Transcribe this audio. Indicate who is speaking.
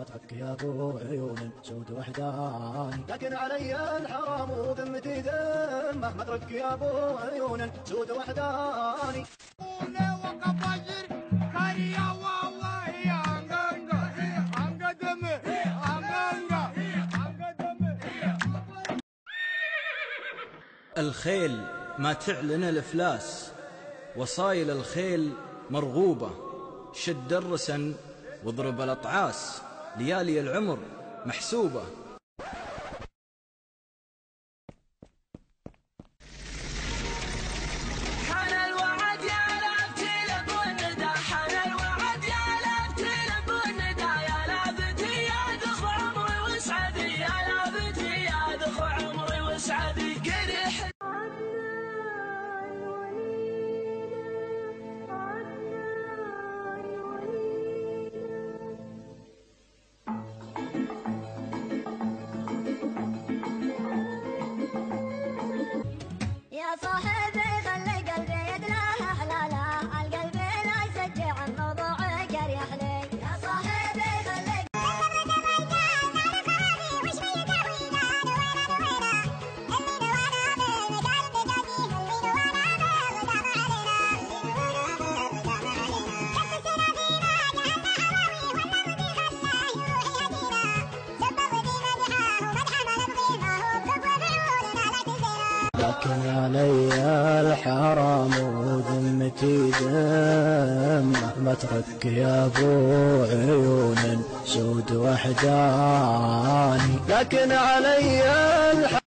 Speaker 1: مهما تحك يا ابو عيون سود وحداني، لكن علي الحرام وذمتي ذم مهما ترك يا ابو عيون سود وحداني.
Speaker 2: الخيل ما تعلن الافلاس، وصايل الخيل مرغوبة، شد الرسن واضرب الأطعاس، ليالي العمر محسوبة.
Speaker 3: يا صاحبي خلي قلبي يدلاه حلاله، القلب لا يسجع الموضوع قريح لي. يا صاحبي خلي
Speaker 1: لكن علي الحرام وذمتي ذم مهما ترك يا ابو عيون سود وحداني، لكن علي